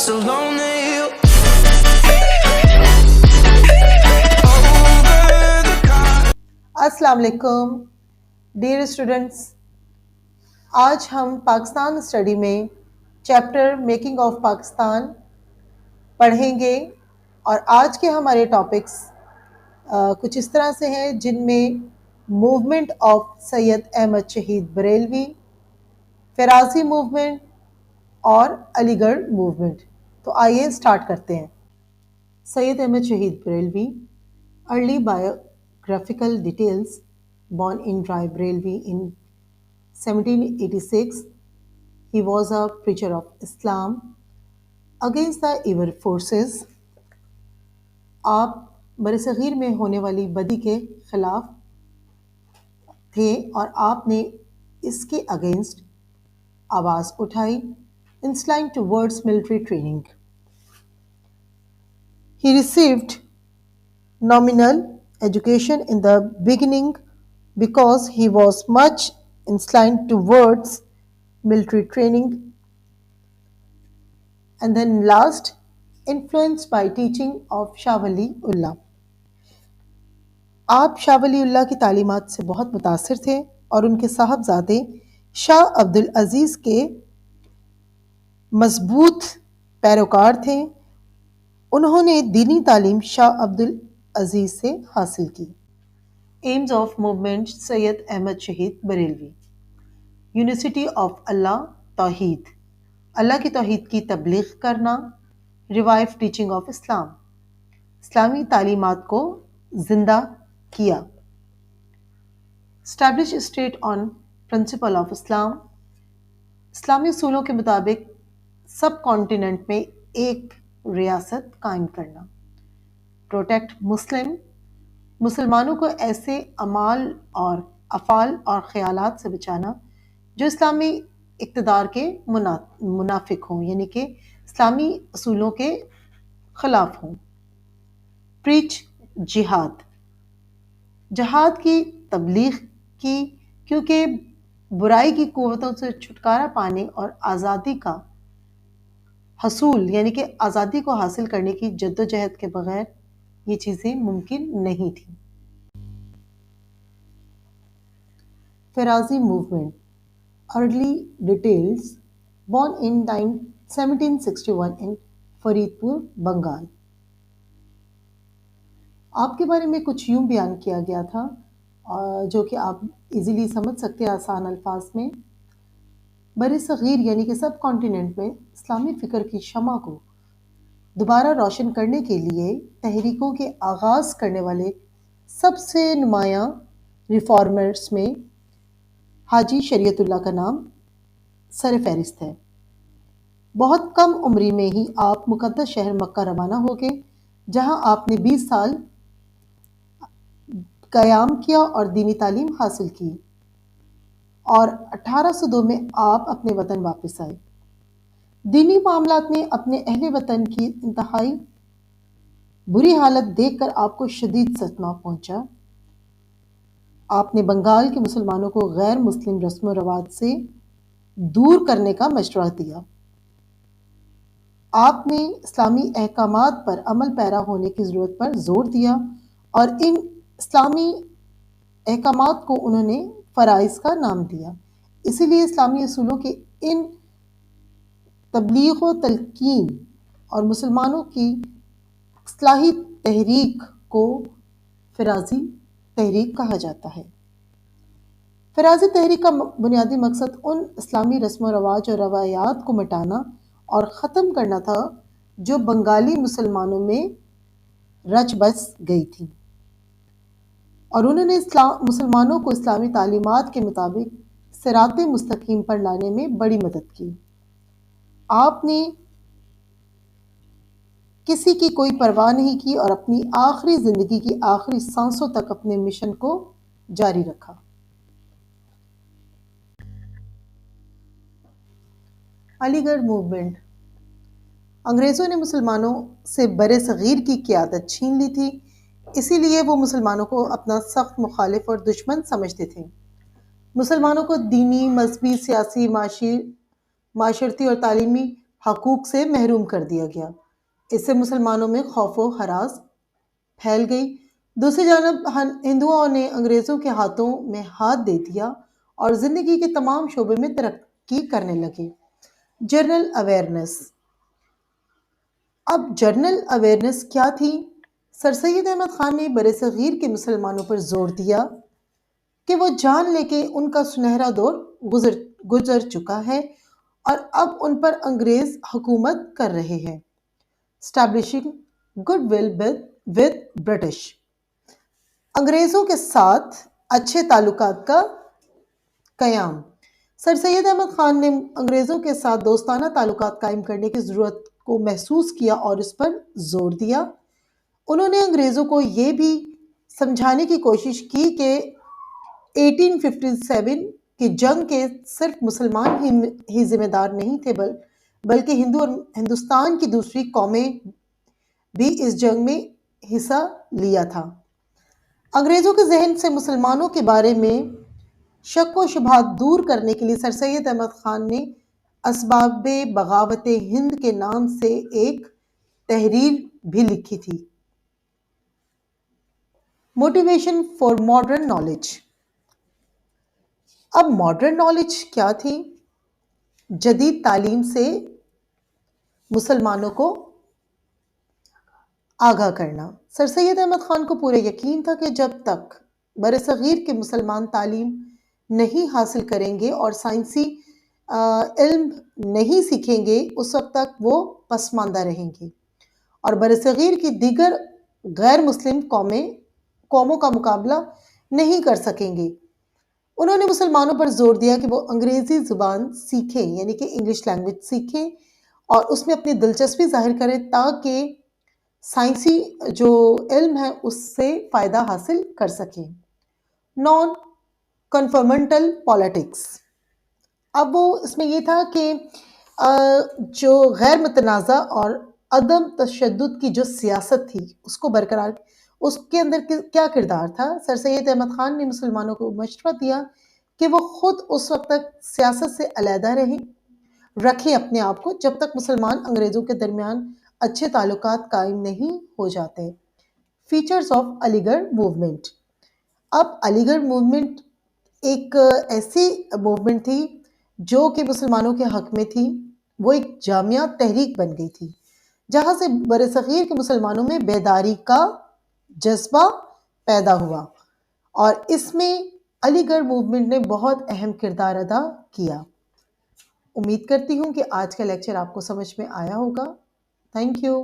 so lonely. अस्सलाम वालेकुम dear students, आज हम पाकिस्तान स्टडी में चैप्टर मेकिंग ऑफ पाकिस्तान पढ़ेंगे और आज के हमारे टॉपिक्स कुछ इस तरह से हैं जिनमें movement of Syed Ahmad Shaheed Barelvi, फराजी movement और अलीगढ़ मूवमेंट। तो आइए स्टार्ट करते हैं। Syed Ahmad Shaheed Barelvi, early biographical details. Born in Raebareli in 1786, he was a preacher of Islam against the evil forces. आप बरसगीर में होने वाली बदी के खिलाफ थे और आपने इसके अगेंस्ट आवाज़ उठाई. Inclined towards military training. He received nominal education in the beginning because he was much inclined towards military training, and then last, influenced by teaching of Shah Wali Ullah. आप शाह वली उल्लाह की तालीमात से बहुत मुतासिर थे और उनके साहबजादे शाह अब्दुल अजीज़ के मजबूत पैरोकार थे. उन्होंने दीनी तालीम शाह अब्दुल अजीज़ से हासिल की. Aims of movement Syed Ahmad Shaheed Barelvi. University of अल्लाह तौहीद, अल्लाह की तौहीद की तबलीग करना. रिवाइव टीचिंग ऑफ इस्लाम, इस्लामी तालीमात को जिंदा किया. Establish state on principle of Islam, इस्लामी उसूलों के मुताबिक सब कॉन्टिनेंट में एक रियासत कायम करना. प्रोटेक्ट मुस्लिम, मुसलमानों को ऐसे अमाल और अफ़ाल और ख़यालात से बचाना जो इस्लामी इक़्तिदार के मुनाफिक हों, यानी कि इस्लामी असूलों के ख़िलाफ़ हों. प्रीच जिहाद, जहाद की तबलीग की, क्योंकि बुराई की क़ुव्वतों से छुटकारा पाने और आज़ादी का हसूल, यानी कि आज़ादी को हासिल करने की जद्दोजहद के बग़ैर ये चीज़ें मुमकिन नहीं थी. Faraizi movement, early details. born in 1761 in Faridpur, Bengal. आपके बारे में कुछ यूं बयान किया गया था जो कि आप इजीली समझ सकते हैं आसान अल्फाज में. बरसगीर यानी कि सब कॉन्टिनेंट में इस्लामी फ़िक्र की शमा को दोबारा रोशन करने के लिए तहरीकों के आगाज़ करने वाले सबसे नुमायाँ रिफॉर्मर्स में हाजी शरीयतुल्लाह का नाम सर फहरिस्त है. बहुत कम उम्री में ही आप मुक़द्दस शहर मक्का रवाना हो गए, जहाँ आपने 20 साल क़याम किया और दीनी तालीम हासिल की और 1802 में आप अपने वतन वापस आए. दीनी मामलात में अपने अहले वतन की इंतहाई बुरी हालत देखकर आपको शदीद सदमा पहुंचा. आपने बंगाल के मुसलमानों को गैर मुस्लिम रस्म व रवाज से दूर करने का मशवरा दिया. आपने इस्लामी अहकामात पर अमल पैरा होने की ज़रूरत पर जोर दिया और इन इस्लामी अहकामात को उन्होंने फ़राइज़ का नाम दिया. इसीलिए इस्लामी असूलों के इन तबलीग व तलकीन और मुसलमानों की इस्लाही तहरीक को फराजी तहरीक कहा जाता है. फराजी तहरीक का बुनियादी मकसद उन इस्लामी रस्म व रवाज और रवायात को मिटाना और ख़त्म करना था जो बंगाली मुसलमानों में रच बस गई थी, और उन्होंने मुसलमानों को इस्लामी तालीमात के मुताबिक सिराते मुस्तकीम पर लाने में बड़ी मदद की. आपने किसी की कोई परवाह नहीं की और अपनी आखिरी ज़िंदगी की आखिरी सांसों तक अपने मिशन को जारी रखा. अलीगढ़ मूवमेंट, अंग्रेज़ों ने मुसलमानों से बरसगीर की क़यादत छीन ली थी, इसीलिए वो मुसलमानों को अपना सख्त मुखालिफ और दुश्मन समझते थे. मुसलमानों को दीनी, मजहबी, सियासी, माशरती और तालीमी حقوق سے محروم کر دیا گیا۔ اس سے مسلمانوں میں خوف و ہراس پھیل گئی۔ دوسری جانب ہندوؤں نے انگریزوں کے ہاتھوں میں ہاتھ دے دیا اور زندگی کے تمام شعبے میں ترقی کرنے لگے۔ General awareness. اب جنرل اویئرنیس کیا تھی؟ سر سید احمد خان نے برصغیر کے مسلمانوں پر زور دیا کہ وہ جان لے کہ ان کا سنہرا دور گزر چکا ہے اور اب ان پر انگریز حکومت کر رہے ہیں۔ Establishing good will with British. انگریزوں کے ساتھ اچھے تعلقات کا قیام۔ سر سید احمد خان نے انگریزوں کے ساتھ دوستانہ تعلقات قائم کرنے کی ضرورت کو محسوس کیا اور اس پر زور دیا۔ انہوں نے انگریزوں کو یہ بھی سمجھانے کی کوشش کی کہ 1857 کی جنگ کے صرف مسلمان ہی ذمہ دار نہیں تھے بلکہ ہندو اور ہندوستان کی دوسری قومیں بھی اس جنگ میں حصہ لیا تھا۔ انگریزوں کے ذہن سے مسلمانوں کے بارے میں شک و شبہات دور کرنے کے لیے سر سید احمد خان نے اسباب بغاوت ہند کے نام سے ایک تحریر بھی لکھی تھی۔ Motivation for modern knowledge. اب ماڈرن نالج کیا تھی؟ جدید تعلیم سے مسلمانوں کو آگاہ کرنا۔ سر سید احمد خان کو پورا یقین تھا کہ جب تک برصغیر کے مسلمان تعلیم نہیں حاصل کریں گے اور سائنسی علم نہیں سیکھیں گے اس وقت تک وہ پسماندہ رہیں گے اور برصغیر کی دیگر غیر مسلم قوموں کا مقابلہ نہیں کر سکیں گے۔ انہوں نے مسلمانوں پر زور دیا کہ وہ انگریزی زبان سیکھیں، یعنی کہ انگلش لینگویج سیکھیں اور اس میں اپنی دلچسپی ظاہر کریں تاکہ سائنسی جو علم ہے اس سے فائدہ حاصل کر سکیں۔ نان کنفرمنٹل پالیٹکس۔ اب وہ اس میں یہ تھا کہ جو غیر متنازع اور عدم تشدد کی جو سیاست تھی اس کو برقرار، اس کے اندر کیا کردار تھا؟ سر سید احمد خان نے مسلمانوں کو مشورہ دیا کہ وہ خود اس وقت تک سیاست سے علیحدہ رکھیں اپنے آپ کو جب تک مسلمان انگریزوں کے درمیان اچھے تعلقات قائم نہیں ہو جاتے۔ فیچرز آف علی گڑھ موومنٹ۔ اب علی گڑھ موومنٹ ایک ایسی موومنٹ تھی جو کہ مسلمانوں کے حق میں تھی۔ وہ ایک جامعہ تحریک بن گئی تھی جہاں سے برصغیر کے مسلمانوں میں بیداری کا جذبہ پیدا ہوا اور اس میں علی گڑھ موومنٹ نے بہت اہم کردار ادا کیا۔ امید کرتی ہوں کہ آج کا لیکچر آپ کو سمجھ میں آیا ہوگا۔ Thank you.